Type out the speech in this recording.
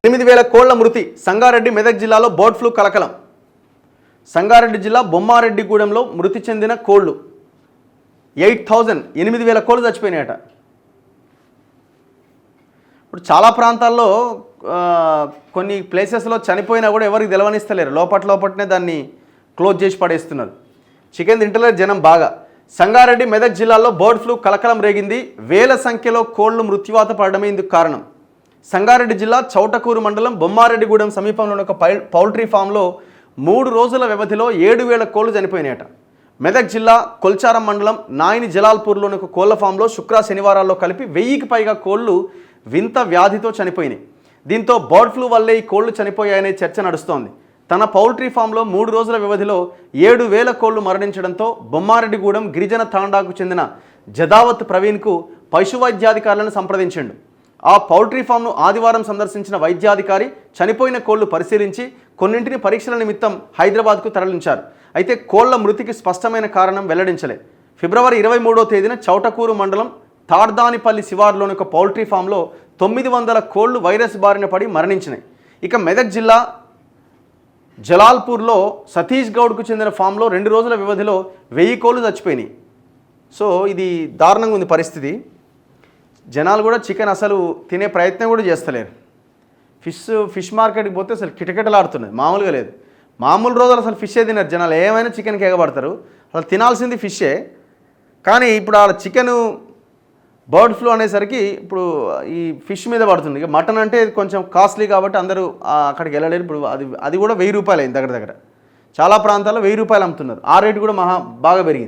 8,000 కోళ్ల మృతి. సంగారెడ్డి మెదక్ జిల్లాలో బర్డ్ ఫ్లూ కలకలం. సంగారెడ్డి జిల్లా బొమ్మారెడ్డిగూడెంలో మృతి చెందిన కోళ్లు 8,000 కోళ్లు చచ్చిపోయినాయట. ఇప్పుడు చాలా ప్రాంతాల్లో కొన్ని ప్లేసెస్లో చనిపోయినా కూడా ఎవరికి తెలవనిస్తలేరు. లోపట్నే దాన్ని క్లోజ్ చేసి పడేస్తున్నారు. చికెన్ తింటలేరు జనం బాగా. సంగారెడ్డి మెదక్ జిల్లాలో బర్డ్ ఫ్లూ కలకలం రేగింది. వేల సంఖ్యలో కోళ్లు మృత్యువాత పడడమే ఇందుకు కారణం. సంగారెడ్డి జిల్లా చౌటకూరు మండలం బొమ్మారెడ్డిగూడెం సమీపంలోని ఒక పౌల్ట్రీ ఫామ్లో 3 రోజుల వ్యవధిలో 7,000 కోళ్లు చనిపోయినాయట. మెదక్ జిల్లా కొల్చారం మండలం నాయిని జలాల్పూర్లోని ఒక కోళ్ల ఫామ్లో శనివారాల్లో కలిపి 1000కి పైగా కోళ్లు వింత వ్యాధితో చనిపోయినాయి. దీంతో బర్డ్ ఫ్లూ వల్లే ఈ కోళ్లు చనిపోయాయనే చర్చ నడుస్తోంది. తన పౌల్ట్రీ ఫామ్లో 3 రోజుల వ్యవధిలో 7,000 కోళ్లు మరణించడంతో బొమ్మారెడ్డిగూడెం గిరిజన తాండాకు చెందిన జదావత్ ప్రవీణ్కు పశువైద్యాధికారులను సంప్రదించిండు. ఆ పౌల్ట్రీ ఫామ్ను ఆదివారం సందర్శించిన వైద్యాధికారి చనిపోయిన కోళ్లు పరిశీలించి కొన్నింటిని పరీక్షల నిమిత్తం హైదరాబాద్కు తరలించారు. అయితే కోళ్ల మృతికి స్పష్టమైన కారణం వెల్లడించలే. ఫిబ్రవరి 23వ తేదీన చౌటకూరు మండలం తాడ్దానిపల్లి శివారులోని ఒక పౌల్ట్రీ ఫామ్లో 900 కోళ్లు వైరస్ బారిన పడి మరణించినాయి. ఇక మెదక్ జిల్లా జలాల్పూర్లో సతీష్ గౌడ్కు చెందిన ఫామ్లో 2 రోజుల వ్యవధిలో 1000 కోళ్లు చచ్చిపోయినాయి. సో ఇది దారుణంగా ఉంది పరిస్థితి. జనాలు కూడా చికెన్ అసలు తినే ప్రయత్నం కూడా చేస్తలేరు. ఫిష్ మార్కెట్కి పోతే అసలు కిటకిటలాడుతున్నది, మామూలుగా లేదు. మామూలు రోజులు అసలు ఫిషే తినరు జనాలు. ఏమైనా చికెన్కి ఎగబడతారు. అసలు తినాల్సింది ఫిషే. కానీ ఇప్పుడు ఆ చికెను బర్డ్ ఫ్లూ అనేసరికి ఇప్పుడు ఈ ఫిష్ మీద పడుతుంది. ఇక మటన్ అంటే కొంచెం కాస్ట్లీ కాబట్టి అందరూ అక్కడికి వెళ్ళలేరు. ఇప్పుడు అది కూడా 1000 రూపాయలు అయింది దగ్గర. చాలా ప్రాంతాల్లో 1000 రూపాయలు అమ్ముతున్నారు. ఆ రేటు కూడా బాగా పెరిగింది.